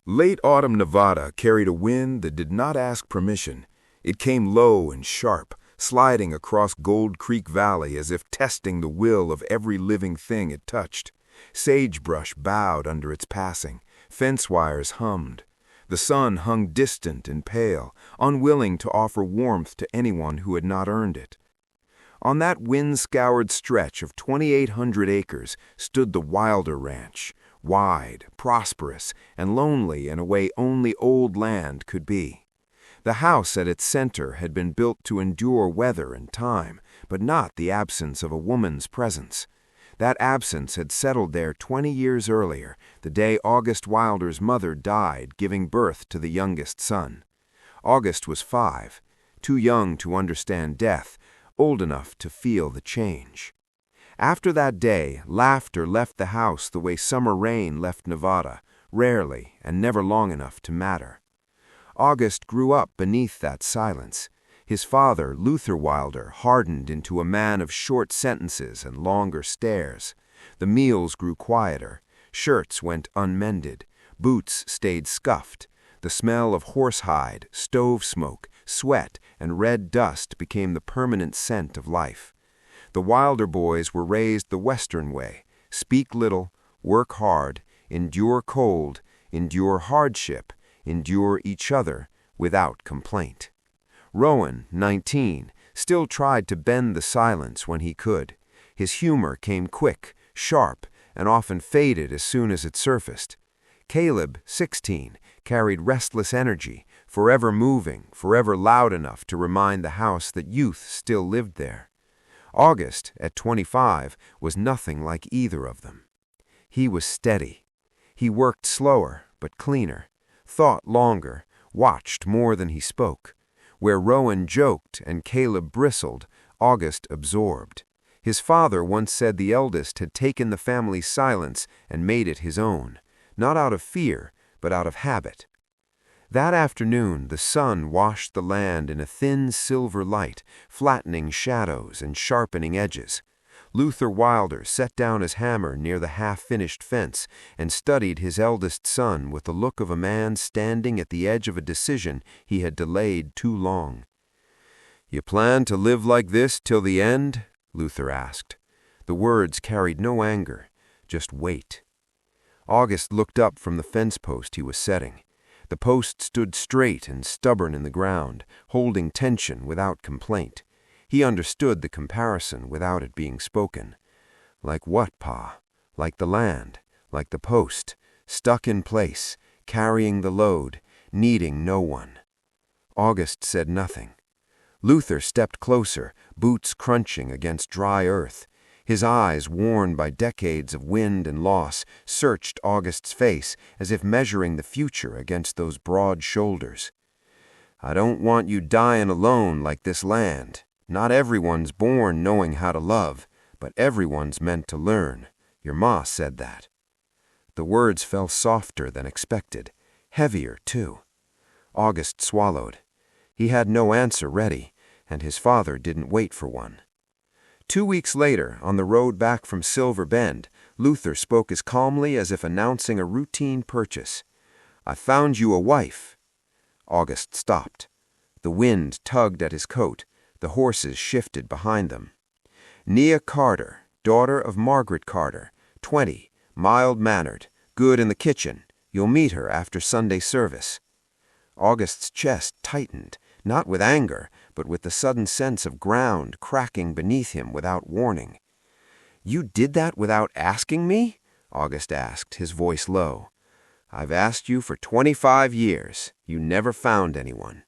Late autumn Nevada carried a wind that did not ask permission. It came low and sharp, sliding across Gold Creek Valley as if testing the will of every living thing it touched. Sagebrush bowed under its passing. Fence wires hummed. The sun hung distant and pale, unwilling to offer warmth to anyone who had not earned it. On that wind-scoured stretch of 2,800 acres stood the Wilder Ranch, wide, prosperous, and lonely in a way only old land could be. The house at its center had been built to endure weather and time, but not the absence of a woman's presence. That absence had settled there 20 years earlier, the day August Wilder's mother died, giving birth to the youngest son. August was 5, too young to understand death, old enough to feel the change. After that day, laughter left the house the way summer rain left Nevada, rarely and never long enough to matter. August grew up beneath that silence. His father, Luther Wilder, hardened into a man of short sentences and longer stares. The meals grew quieter. Shirts went unmended. Boots stayed scuffed. The smell of horsehide, stove smoke, sweat, and red dust became the permanent scent of life. The Wilder boys were raised the Western way: speak little, work hard, endure cold, endure hardship, endure each other without complaint. Rowan, 19, still tried to bend the silence when he could. His humor came quick, sharp, and often faded as soon as it surfaced. Caleb, 16, carried restless energy, forever moving, forever loud enough to remind the house that youth still lived there. August, at 25, was nothing like either of them. He was steady. He worked slower, but cleaner, thought longer, watched more than he spoke. Where Rowan joked and Caleb bristled, August absorbed. His father once said the eldest had taken the family's silence and made it his own, not out of fear, but out of habit. That afternoon, the sun washed the land in a thin silver light, flattening shadows and sharpening edges. Luther Wilder set down his hammer near the half-finished fence and studied his eldest son with the look of a man standing at the edge of a decision he had delayed too long. "You plan to live like this till the end?" Luther asked. The words carried no anger, just weight. August looked up from the fence post he was setting. The post stood straight and stubborn in the ground, holding tension without complaint. He understood the comparison without it being spoken. Like what, Pa? Like the land, like the post, stuck in place, carrying the load, needing no one. August said nothing. Luther stepped closer, boots crunching against dry earth. His eyes, worn by decades of wind and loss, searched August's face as if measuring the future against those broad shoulders. "I don't want you dying alone like this land. Not everyone's born knowing how to love, but everyone's meant to learn. Your ma said that." The words fell softer than expected, heavier too. August swallowed. He had no answer ready, and his father didn't wait for one. 2 weeks later, on the road back from Silver Bend, Luther spoke as calmly as if announcing a routine purchase. "I found you a wife." August stopped. The wind tugged at his coat. The horses shifted behind them. "Nia Carter, daughter of Margaret Carter, 20, mild-mannered, good in the kitchen. You'll meet her after Sunday service." August's chest tightened, not with anger, but with the sudden sense of ground cracking beneath him without warning. "You did that without asking me?" August asked, his voice low. "I've asked you for 25 years. You never found anyone."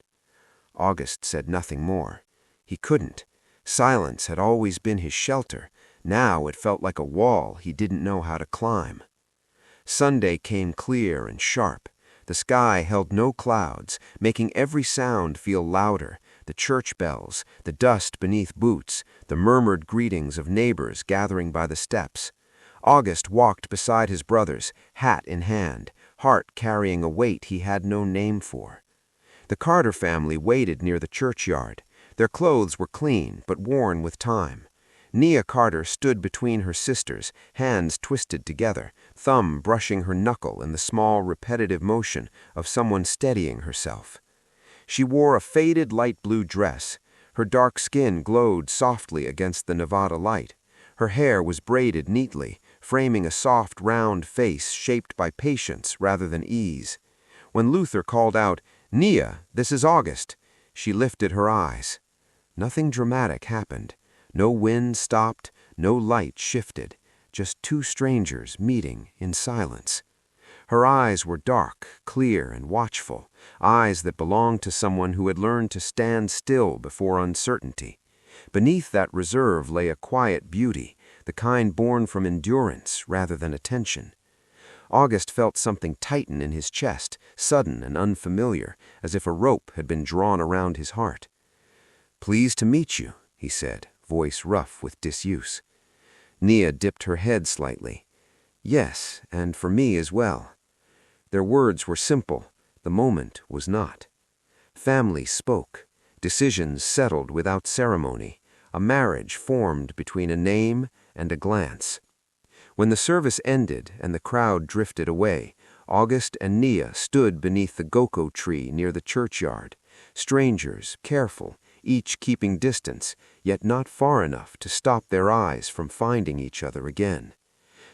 August said nothing more. He couldn't. Silence had always been his shelter. Now it felt like a wall he didn't know how to climb. Sunday came clear and sharp. The sky held no clouds, making every sound feel louder: the church bells, the dust beneath boots, the murmured greetings of neighbors gathering by the steps. August walked beside his brothers, hat in hand, heart carrying a weight he had no name for. The Carter family waited near the churchyard. Their clothes were clean, but worn with time. Nia Carter stood between her sisters, hands twisted together, thumb brushing her knuckle in the small, repetitive motion of someone steadying herself. She wore a faded light blue dress. Her dark skin glowed softly against the Nevada light. Her hair was braided neatly, framing a soft, round face shaped by patience rather than ease. When Luther called out, "Nia, this is August," she lifted her eyes. Nothing dramatic happened. No wind stopped, no light shifted, just two strangers meeting in silence. Her eyes were dark, clear, and watchful, eyes that belonged to someone who had learned to stand still before uncertainty. Beneath that reserve lay a quiet beauty, the kind born from endurance rather than attention. August felt something tighten in his chest, sudden and unfamiliar, as if a rope had been drawn around his heart. "Pleased to meet you," he said, voice rough with disuse. Nia dipped her head slightly. "Yes, and for me as well." Their words were simple. The moment was not. Family spoke. Decisions settled without ceremony. A marriage formed between a name and a glance. When the service ended and the crowd drifted away, August and Nia stood beneath the goko tree near the churchyard. Strangers, careful, each keeping distance, yet not far enough to stop their eyes from finding each other again.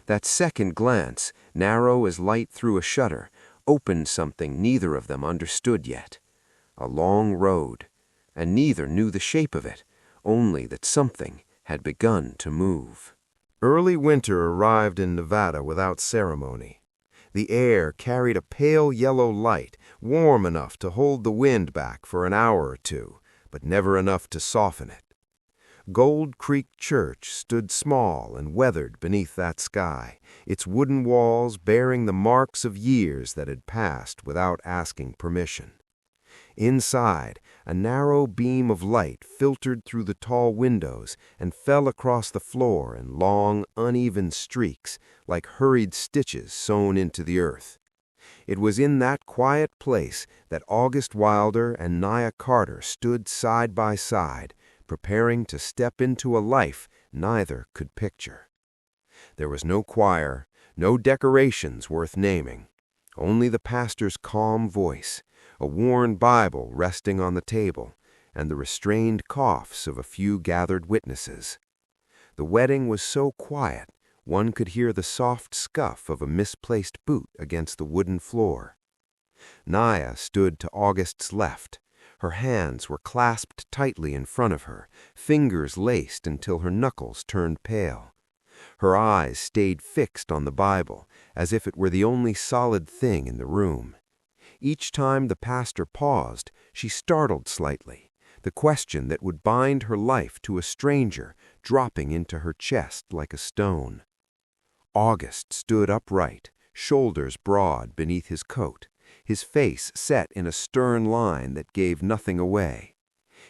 That second glance, narrow as light through a shutter, opened something neither of them understood yet. A long road, and neither knew the shape of it, only that something had begun to move. Early winter arrived in Nevada without ceremony. The air carried a pale yellow light, warm enough to hold the wind back for an hour or two, but never enough to soften it. Gold Creek Church stood small and weathered beneath that sky, its wooden walls bearing the marks of years that had passed without asking permission. Inside, a narrow beam of light filtered through the tall windows and fell across the floor in long, uneven streaks, like hurried stitches sewn into the earth. It was in that quiet place that August Wilder and Nia Carter stood side by side, preparing to step into a life neither could picture. There was no choir, no decorations worth naming, only the pastor's calm voice, a worn Bible resting on the table, and the restrained coughs of a few gathered witnesses. The wedding was so quiet, one could hear the soft scuff of a misplaced boot against the wooden floor. Nia stood to August's left. Her hands were clasped tightly in front of her, fingers laced until her knuckles turned pale. Her eyes stayed fixed on the Bible, as if it were the only solid thing in the room. Each time the pastor paused, she startled slightly, the question that would bind her life to a stranger dropping into her chest like a stone. August stood upright, shoulders broad beneath his coat, his face set in a stern line that gave nothing away.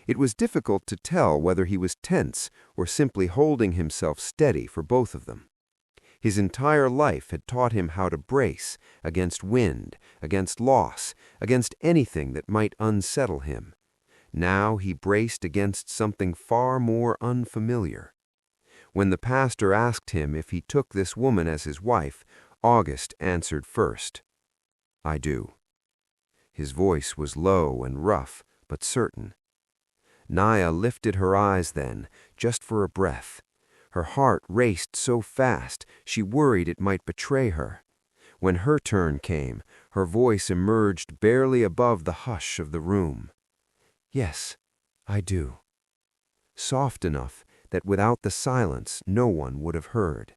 It was difficult to tell whether he was tense or simply holding himself steady for both of them. His entire life had taught him how to brace against wind, against loss, against anything that might unsettle him. Now he braced against something far more unfamiliar. When the pastor asked him if he took this woman as his wife, August answered first, "I do." His voice was low and rough, but certain. Nia lifted her eyes then, just for a breath. Her heart raced so fast she worried it might betray her. When her turn came, her voice emerged barely above the hush of the room. "Yes, I do." Soft enough that without the silence no one would have heard.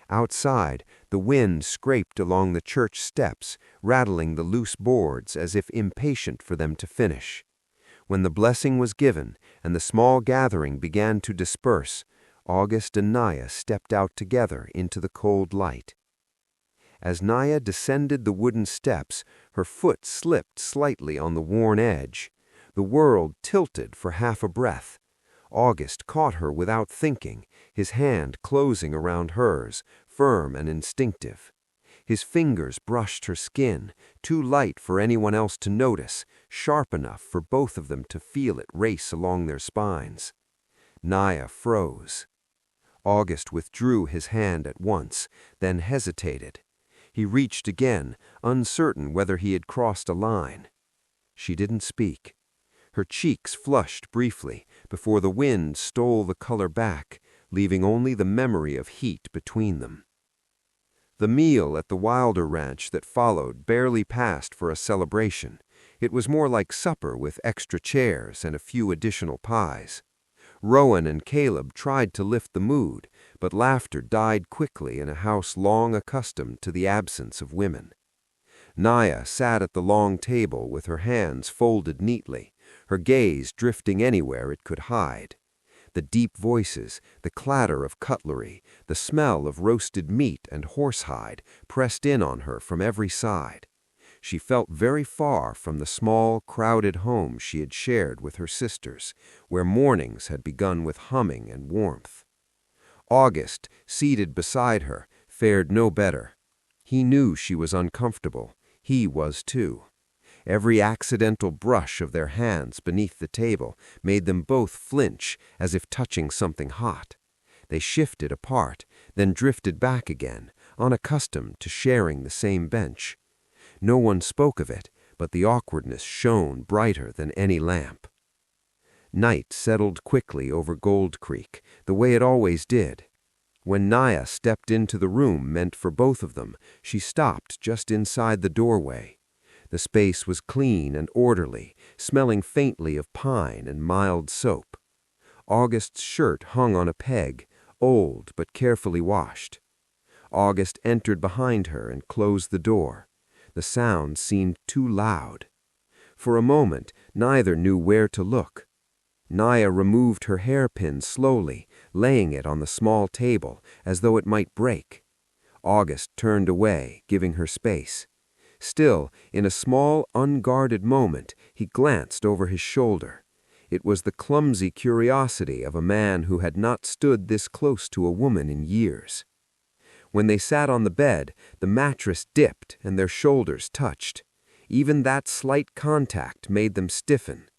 Outside, the wind scraped along the church steps, rattling the loose boards as if impatient for them to finish. When the blessing was given and the small gathering began to disperse, August and Nia stepped out together into the cold light. As Nia descended the wooden steps, her foot slipped slightly on the worn edge. The world tilted for half a breath. August caught her without thinking, his hand closing around hers, firm and instinctive. His fingers brushed her skin, too light for anyone else to notice, sharp enough for both of them to feel it race along their spines. Nia froze. August withdrew his hand at once, then hesitated. He reached again, uncertain whether he had crossed a line. She didn't speak. Her cheeks flushed briefly before the wind stole the color back, leaving only the memory of heat between them. The meal at the Wilder Ranch that followed barely passed for a celebration. It was more like supper with extra chairs and a few additional pies. Rowan and Caleb tried to lift the mood, but laughter died quickly in a house long accustomed to the absence of women. Nia sat at the long table with her hands folded neatly, her gaze drifting anywhere it could hide. The deep voices, the clatter of cutlery, the smell of roasted meat and horsehide pressed in on her from every side. She felt very far from the small, crowded home she had shared with her sisters, where mornings had begun with humming and warmth. August, seated beside her, fared no better. He knew she was uncomfortable. He was too. Every accidental brush of their hands beneath the table made them both flinch as if touching something hot. They shifted apart, then drifted back again, unaccustomed to sharing the same bench. No one spoke of it, but the awkwardness shone brighter than any lamp. Night settled quickly over Gold Creek, the way it always did. When Nia stepped into the room meant for both of them, she stopped just inside the doorway. The space was clean and orderly, smelling faintly of pine and mild soap. August's shirt hung on a peg, old but carefully washed. August entered behind her and closed the door. The sound seemed too loud. For a moment, neither knew where to look. Nia removed her hairpin slowly, laying it on the small table as though it might break. August turned away, giving her space. Still, in a small, unguarded moment, he glanced over his shoulder. It was the clumsy curiosity of a man who had not stood this close to a woman in years. When they sat on the bed, the mattress dipped and their shoulders touched. Even that slight contact made them stiffen.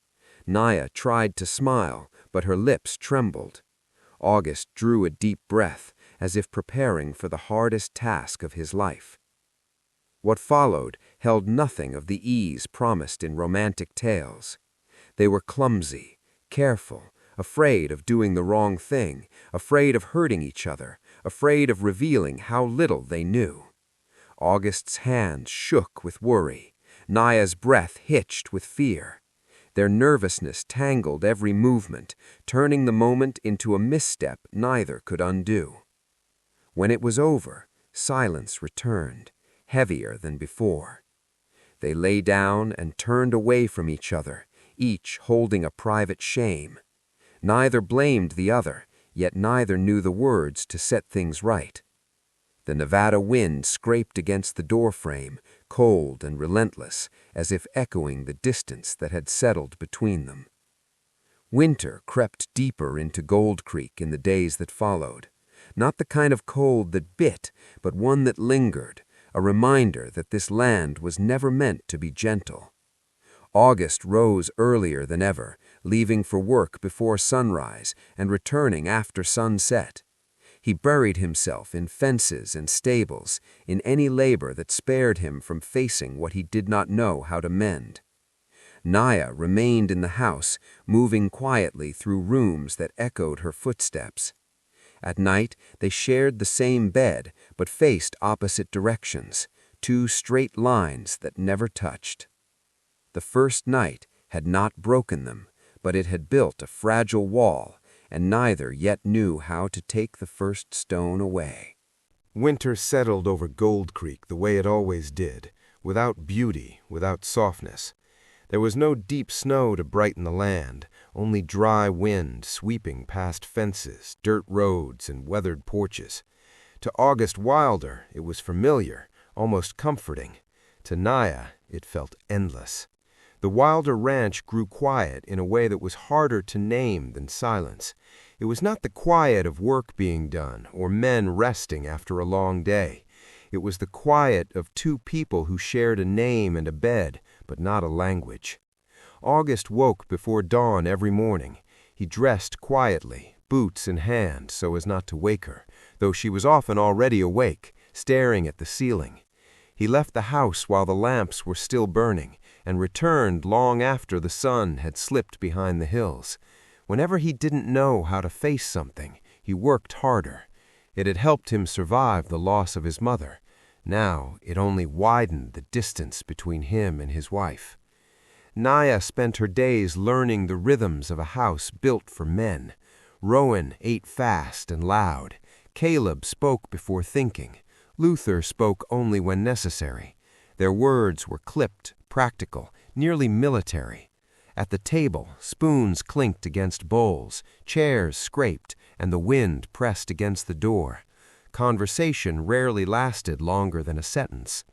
Nia tried to smile, but her lips trembled. August drew a deep breath, as if preparing for the hardest task of his life. What followed held nothing of the ease promised in romantic tales. They were clumsy, careful, afraid of doing the wrong thing, afraid of hurting each other, afraid of revealing how little they knew. August's hands shook with worry. Nia's breath hitched with fear. Their nervousness tangled every movement, turning the moment into a misstep neither could undo. When it was over, silence returned, heavier than before. They lay down and turned away from each other, each holding a private shame. Neither blamed the other, yet neither knew the words to set things right. The Nevada wind scraped against the doorframe, cold and relentless, as if echoing the distance that had settled between them. Winter crept deeper into Gold Creek in the days that followed. Not the kind of cold that bit, but one that lingered, a reminder that this land was never meant to be gentle. August rose earlier than ever, leaving for work before sunrise and returning after sunset. He buried himself in fences and stables, in any labor that spared him from facing what he did not know how to mend. Nia remained in the house, moving quietly through rooms that echoed her footsteps. At night, they shared the same bed, but faced opposite directions, two straight lines that never touched. The first night had not broken them, but it had built a fragile wall, and neither yet knew how to take the first stone away. Winter settled over Gold Creek the way it always did, without beauty, without softness. There was no deep snow to brighten the land, only dry wind sweeping past fences, dirt roads, and weathered porches. To August Wilder, it was familiar, almost comforting. To Nia, it felt endless. The Wilder Ranch grew quiet in a way that was harder to name than silence. It was not the quiet of work being done or men resting after a long day. It was the quiet of two people who shared a name and a bed, but not a language. August woke before dawn every morning. He dressed quietly, boots in hand so as not to wake her, though she was often already awake, staring at the ceiling. He left the house while the lamps were still burning, and returned long after the sun had slipped behind the hills. Whenever he didn't know how to face something, he worked harder. It had helped him survive the loss of his mother. Now it only widened the distance between him and his wife. Nia spent her days learning the rhythms of a house built for men. Rowan ate fast and loud. Caleb spoke before thinking. Luther spoke only when necessary. Their words were clipped, practical, nearly military. At the table, spoons clinked against bowls, chairs scraped, and the wind pressed against the door. Conversation rarely lasted longer than a sentence.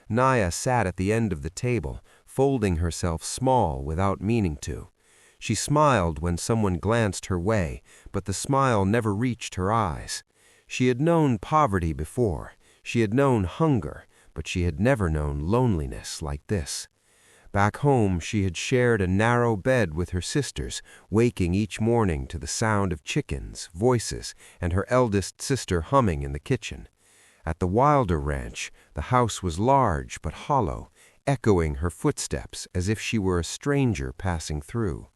Nia sat at the end of the table, folding herself small without meaning to. She smiled when someone glanced her way, but the smile never reached her eyes. She had known poverty before. She had known hunger, but she had never known loneliness like this. Back home, she had shared a narrow bed with her sisters, waking each morning to the sound of chickens, voices, and her eldest sister humming in the kitchen. At the Wilder Ranch, the house was large but hollow, echoing her footsteps as if she were a stranger passing through.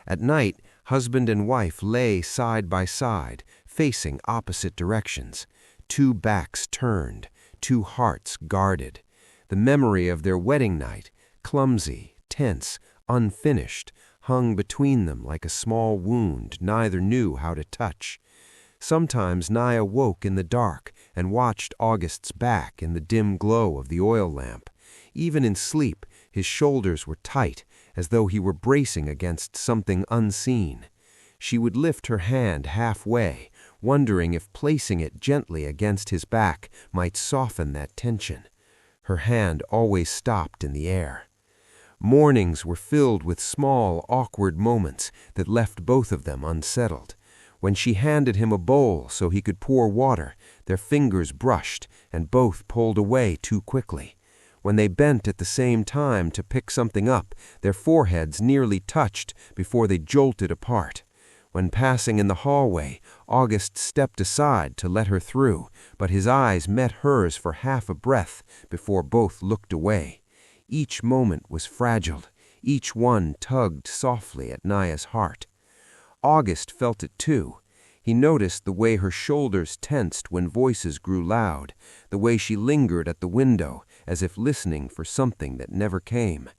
At night, husband and wife lay side by side, facing opposite directions. Two backs turned, two hearts guarded. The memory of their wedding night, clumsy, tense, unfinished, hung between them like a small wound neither knew how to touch. Sometimes Nia woke in the dark and watched August's back in the dim glow of the oil lamp. Even in sleep, his shoulders were tight, as though he were bracing against something unseen. She would lift her hand halfway, wondering if placing it gently against his back might soften that tension. Her hand always stopped in the air. Mornings were filled with small, awkward moments that left both of them unsettled. When she handed him a bowl so he could pour water, their fingers brushed and both pulled away too quickly. When they bent at the same time to pick something up, their foreheads nearly touched before they jolted apart. When passing in the hallway, August stepped aside to let her through, but his eyes met hers for half a breath before both looked away. Each moment was fragile. Each one tugged softly at Nia's heart. August felt it too. He noticed the way her shoulders tensed when voices grew loud, the way she lingered at the window as if listening for something that never came.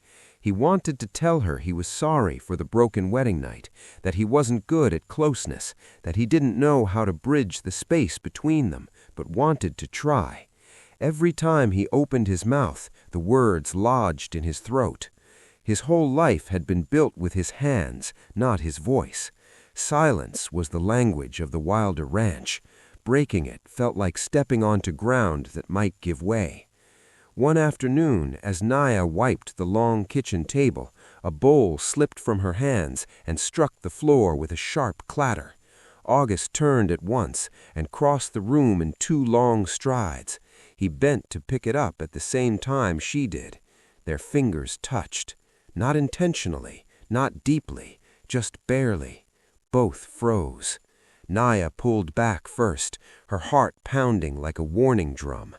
He wanted to tell her he was sorry for the broken wedding night, that he wasn't good at closeness, that he didn't know how to bridge the space between them, but wanted to try. Every time he opened his mouth, the words lodged in his throat. His whole life had been built with his hands, not his voice. Silence was the language of the Wilder Ranch. Breaking it felt like stepping onto ground that might give way. One afternoon, as Nia wiped the long kitchen table, a bowl slipped from her hands and struck the floor with a sharp clatter. August turned at once and crossed the room in 2 long strides. He bent to pick it up at the same time she did. Their fingers touched. Not intentionally, not deeply, just barely. Both froze. Nia pulled back first, her heart pounding like a warning drum.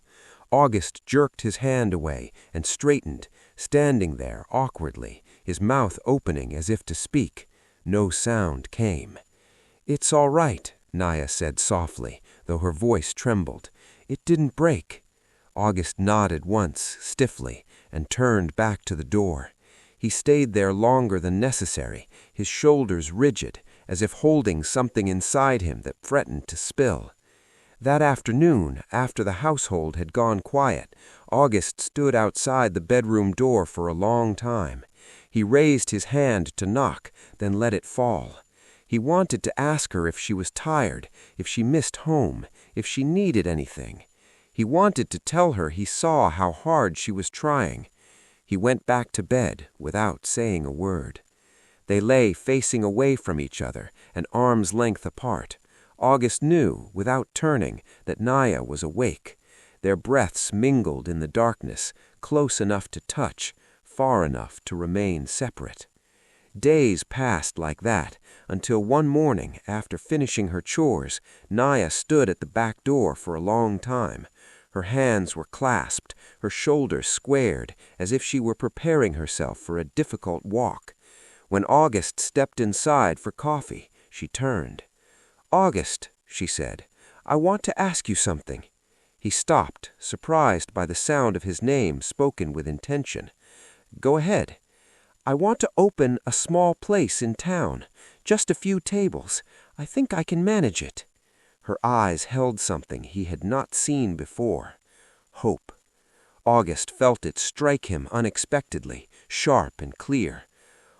August jerked his hand away and straightened, standing there awkwardly, his mouth opening as if to speak. No sound came. "It's all right," Nia said softly, though her voice trembled. "It didn't break." August nodded once, stiffly, and turned back to the door. He stayed there longer than necessary, his shoulders rigid, as if holding something inside him that threatened to spill. That afternoon, after the household had gone quiet, August stood outside the bedroom door for a long time. He raised his hand to knock, then let it fall. He wanted to ask her if she was tired, if she missed home, if she needed anything. He wanted to tell her he saw how hard she was trying. He went back to bed without saying a word. They lay facing away from each other, an arm's length apart. August knew, without turning, that Nia was awake. Their breaths mingled in the darkness, close enough to touch, far enough to remain separate. Days passed like that, until one morning, after finishing her chores, Nia stood at the back door for a long time. Her hands were clasped, her shoulders squared, as if she were preparing herself for a difficult walk. When August stepped inside for coffee, she turned. "August," she said, "I want to ask you something." He stopped, surprised by the sound of his name spoken with intention. "Go ahead." "I want to open a small place in town, just a few tables. I think I can manage it." Her eyes held something he had not seen before. Hope. August felt it strike him unexpectedly, sharp and clear.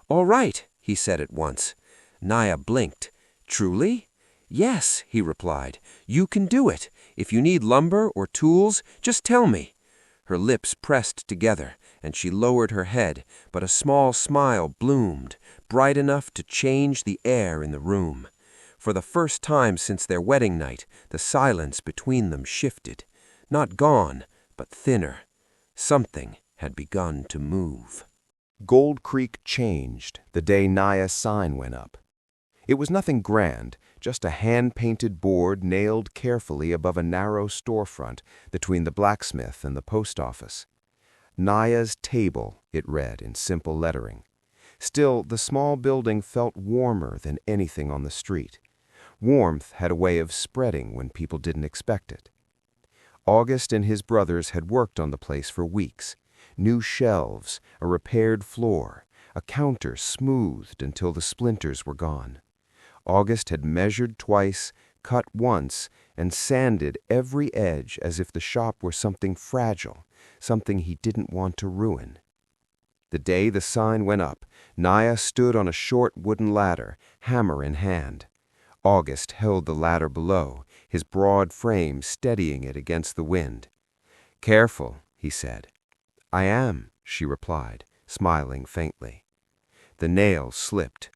"All right," he said at once. Nia blinked. "Truly?" "Yes," he replied. "You can do it. If you need lumber or tools, just tell me." Her lips pressed together, and she lowered her head, but a small smile bloomed, bright enough to change the air in the room. For the first time since their wedding night, the silence between them shifted. Not gone, but thinner. Something had begun to move. Gold Creek changed the day Nia's sign went up. It was nothing grand, just a hand-painted board nailed carefully above a narrow storefront between the blacksmith and the post office. Nia's Table, it read in simple lettering. Still, the small building felt warmer than anything on the street. Warmth had a way of spreading when people didn't expect it. August and his brothers had worked on the place for weeks. New shelves, a repaired floor, a counter smoothed until the splinters were gone. August had measured twice, cut once, and sanded every edge as if the shop were something fragile, something he didn't want to ruin. The day the sign went up, Nia stood on a short wooden ladder, hammer in hand. August held the ladder below, his broad frame steadying it against the wind. "Careful," he said. "I am," she replied, smiling faintly. The nail slipped.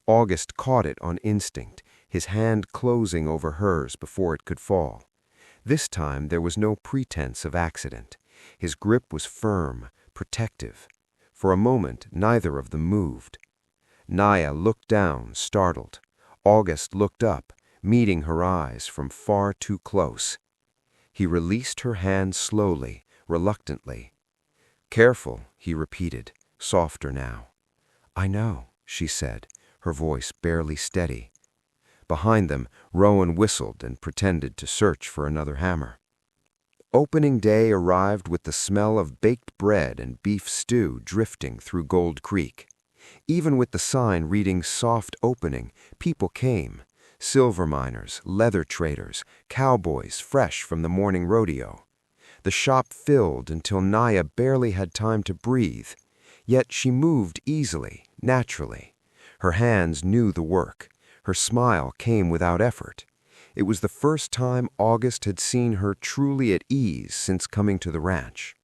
August caught it on instinct, his hand closing over hers before it could fall. This time there was no pretense of accident. His grip was firm, protective. For a moment neither of them moved. Nia looked down, startled. August looked up, meeting her eyes from far too close. He released her hand slowly, reluctantly. "Careful," he repeated, softer now. "I know," she said, her voice barely steady. Behind them, Rowan whistled and pretended to search for another hammer. Opening day arrived with the smell of baked bread and beef stew drifting through Gold Creek. Even with the sign reading "Soft Opening," people came. Silver miners, leather traders, cowboys fresh from the morning rodeo. The shop filled until Nia barely had time to breathe. Yet she moved easily, naturally. Her hands knew the work. Her smile came without effort. It was the first time August had seen her truly at ease since coming to the ranch.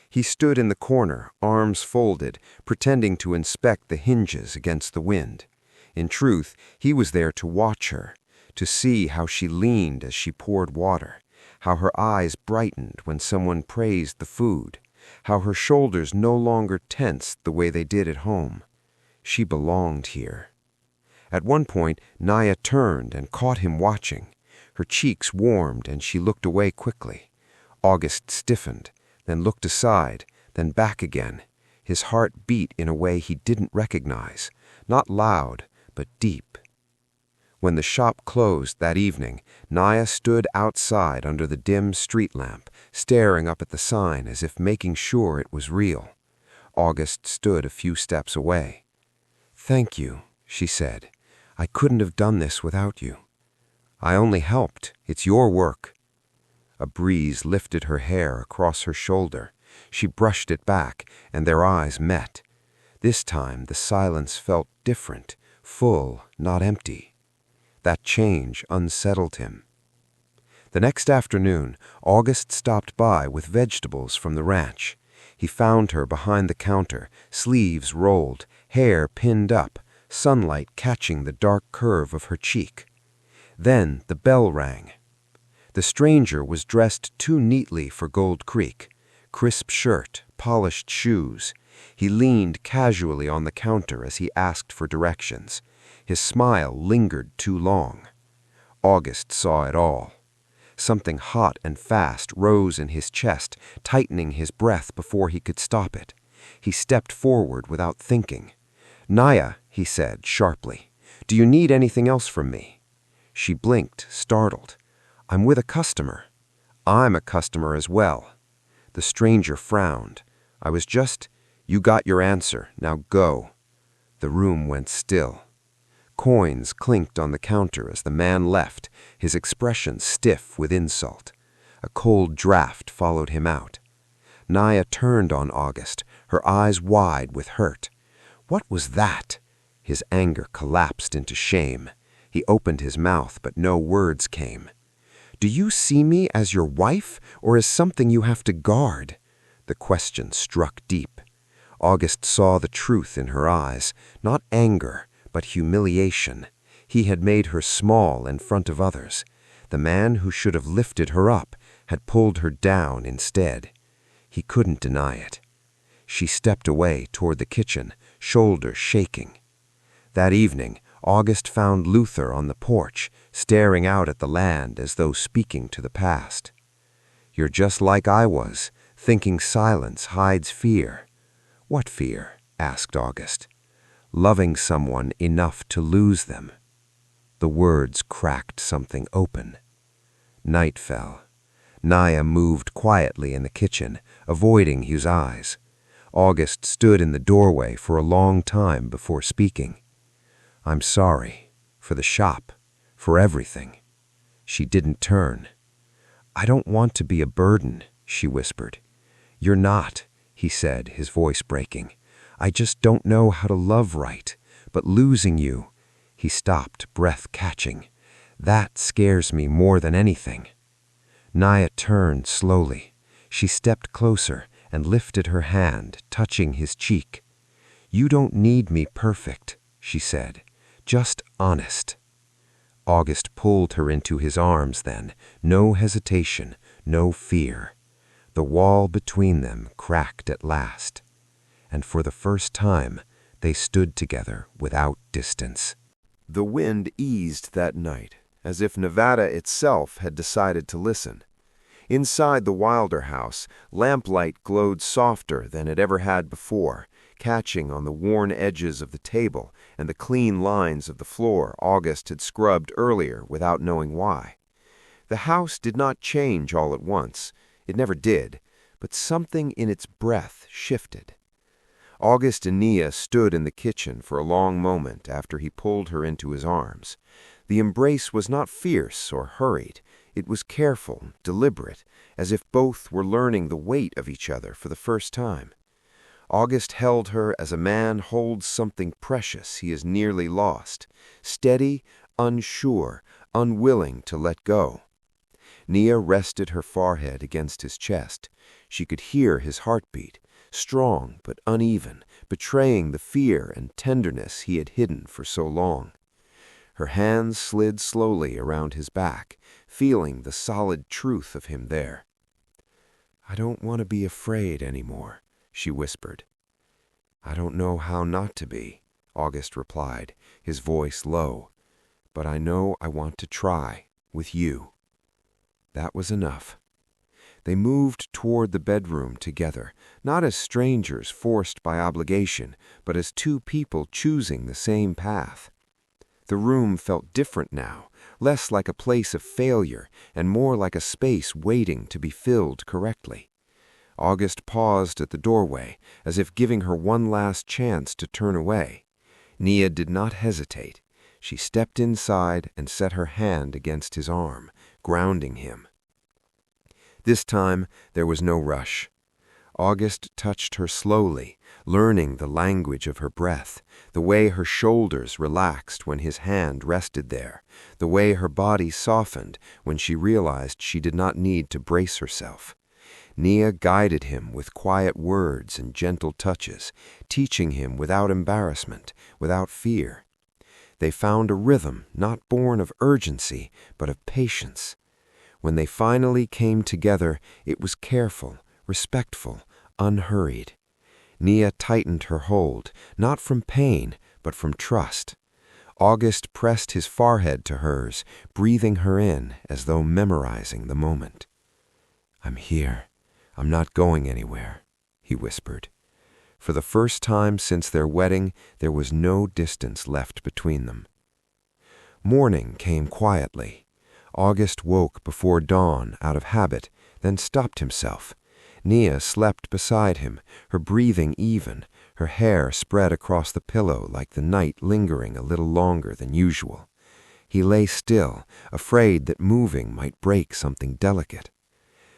He stood in the corner, arms folded, pretending to inspect the hinges against the wind. In truth, he was there to watch her, to see how she leaned as she poured water, how her eyes brightened when someone praised the food, how her shoulders no longer tensed the way they did at home. She belonged here. At one point, Nia turned and caught him watching. Her cheeks warmed and she looked away quickly. August stiffened, then looked aside, then back again. His heart beat in a way he didn't recognize, not loud, but deep. When the shop closed that evening, Nia stood outside under the dim street lamp, staring up at the sign as if making sure it was real. August stood a few steps away. "Thank you," she said. "I couldn't have done this without you." "I only helped. It's your work." A breeze lifted her hair across her shoulder. She brushed it back, and their eyes met. This time the silence felt different, full, not empty. That change unsettled him. The next afternoon, August stopped by with vegetables from the ranch. He found her behind the counter, sleeves rolled, hair pinned up, sunlight catching the dark curve of her cheek. Then the bell rang. The stranger was dressed too neatly for Gold Creek. Crisp shirt, polished shoes. He leaned casually on the counter as he asked for directions. His smile lingered too long. August saw it all. Something hot and fast rose in his chest, tightening his breath before he could stop it. He stepped forward without thinking. "Nia," he said sharply, "do you need anything else from me?" She blinked, startled. "I'm with a customer." "I'm a customer as well." The stranger frowned. "You got your answer. Now go." The room went still. Coins clinked on the counter as the man left, his expression stiff with insult. A cold draft followed him out. Nia turned on August, her eyes wide with hurt. What was that? His anger collapsed into shame. He opened his mouth, but no words came. "Do you see me as your wife, or as something you have to guard?" The question struck deep. August saw the truth in her eyes, not anger, but humiliation. He had made her small in front of others. The man who should have lifted her up had pulled her down instead. He couldn't deny it. She stepped away toward the kitchen, shoulders shaking. That evening, August found Luther on the porch, staring out at the land as though speaking to the past. "You're just like I was, thinking silence hides fear." "What fear?" asked August. "Loving someone enough to lose them." The words cracked something open. Night fell. Nia moved quietly in the kitchen, avoiding Hugh's eyes. August stood in the doorway for a long time before speaking. "I'm sorry. For the shop. For everything." She didn't turn. "I don't want to be a burden," she whispered. "You're not," he said, his voice breaking. "I just don't know how to love right. But losing you—" He stopped, breath catching. "That scares me more than anything." Nia turned slowly. She stepped closer and lifted her hand, touching his cheek. "You don't need me perfect," she said. "Just honest." August pulled her into his arms then, no hesitation, no fear. The wall between them cracked at last. And for the first time, they stood together without distance. The wind eased that night, as if Nevada itself had decided to listen. Inside the Wilder house, lamplight glowed softer than it ever had before, catching on the worn edges of the table and the clean lines of the floor August had scrubbed earlier without knowing why. The house did not change all at once. It never did, but something in its breath shifted. August and Nia stood in the kitchen for a long moment after he pulled her into his arms. The embrace was not fierce or hurried. It was careful, deliberate, as if both were learning the weight of each other for the first time. August held her as a man holds something precious he has nearly lost, steady, unsure, unwilling to let go. Nia rested her forehead against his chest. She could hear his heartbeat, strong but uneven, betraying the fear and tenderness he had hidden for so long. Her hands slid slowly around his back, feeling the solid truth of him there. "I don't want to be afraid anymore," she whispered. "I don't know how not to be," August replied, his voice low. "But I know I want to try, with you." That was enough. They moved toward the bedroom together, not as strangers forced by obligation, but as two people choosing the same path. The room felt different now, less like a place of failure and more like a space waiting to be filled correctly. August paused at the doorway, as if giving her one last chance to turn away. Nia did not hesitate. She stepped inside and set her hand against his arm, grounding him. This time there was no rush. August touched her slowly, learning the language of her breath, the way her shoulders relaxed when his hand rested there, the way her body softened when she realized she did not need to brace herself. Nia guided him with quiet words and gentle touches, teaching him without embarrassment, without fear. They found a rhythm not born of urgency, but of patience. When they finally came together, it was careful, respectful, unhurried. Nia tightened her hold, not from pain, but from trust. August pressed his forehead to hers, breathing her in as though memorizing the moment. "I'm here. I'm not going anywhere," he whispered. For the first time since their wedding, there was no distance left between them. Morning came quietly. August woke before dawn out of habit, then stopped himself. Nia slept beside him, her breathing even, her hair spread across the pillow like the night lingering a little longer than usual. He lay still, afraid that moving might break something delicate.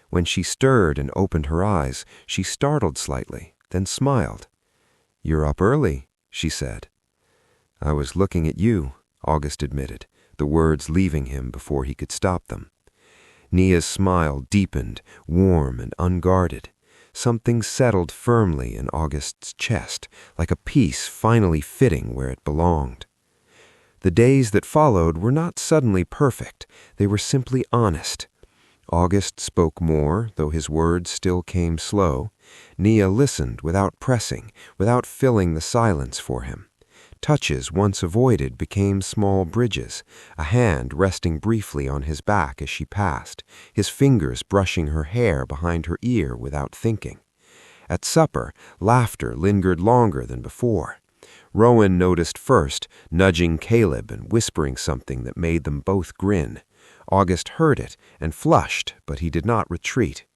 When she stirred and opened her eyes, she startled slightly, then smiled. "You're up early," she said. "I was looking at you," August admitted, the words leaving him before he could stop them. Nia's smile deepened, warm and unguarded. Something settled firmly in August's chest, like a piece finally fitting where it belonged. The days that followed were not suddenly perfect. They were simply honest. August spoke more, though his words still came slow. Nia listened without pressing, without filling the silence for him. Touches once avoided became small bridges, a hand resting briefly on his back as she passed, his fingers brushing her hair behind her ear without thinking. At supper, laughter lingered longer than before. Rowan noticed first, nudging Caleb and whispering something that made them both grin. August heard it and flushed, but he did not retreat.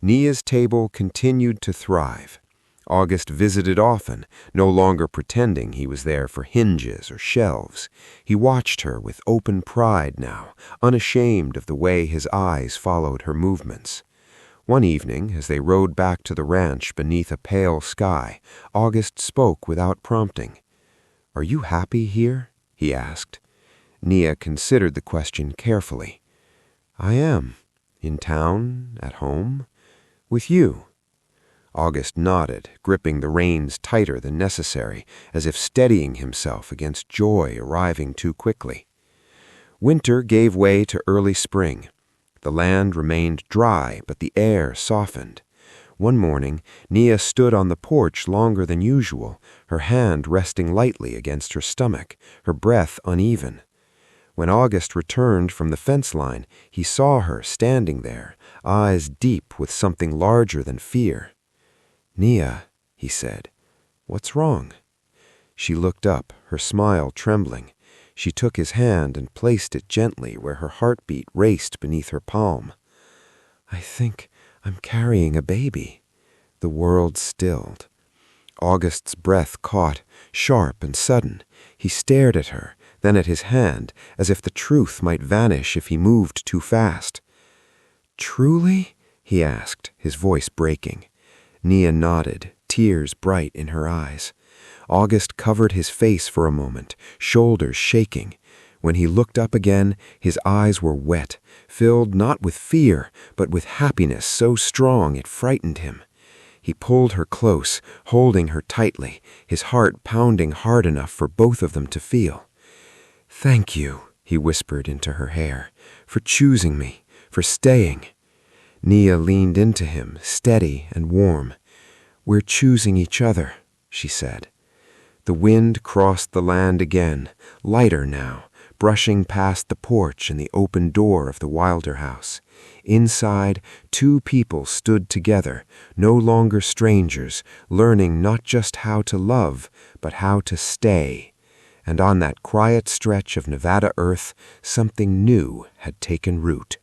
Nia's table continued to thrive. August visited often, no longer pretending he was there for hinges or shelves. He watched her with open pride now, unashamed of the way his eyes followed her movements. One evening, as they rode back to the ranch beneath a pale sky, August spoke without prompting. "Are you happy here?" he asked. Nia considered the question carefully. "I am. In town, at home, with you." August nodded, gripping the reins tighter than necessary, as if steadying himself against joy arriving too quickly. Winter gave way to early spring. The land remained dry, but the air softened. One morning, Nia stood on the porch longer than usual, her hand resting lightly against her stomach, her breath uneven. When August returned from the fence line, he saw her standing there, eyes deep with something larger than fear. "Nia," he said, "what's wrong?" She looked up, her smile trembling. She took his hand and placed it gently where her heartbeat raced beneath her palm. "I think I'm carrying a baby." The world stilled. August's breath caught, sharp and sudden. He stared at her, then at his hand, as if the truth might vanish if he moved too fast. "Truly?" he asked, his voice breaking. Nia nodded, tears bright in her eyes. August covered his face for a moment, shoulders shaking. When he looked up again, his eyes were wet, filled not with fear, but with happiness so strong it frightened him. He pulled her close, holding her tightly, his heart pounding hard enough for both of them to feel. "Thank you," he whispered into her hair, "for choosing me, for staying." Nia leaned into him, steady and warm. "We're choosing each other," she said. The wind crossed the land again, lighter now, brushing past the porch and the open door of the Wilder house. Inside, two people stood together, no longer strangers, learning not just how to love, but how to stay. And on that quiet stretch of Nevada earth, something new had taken root.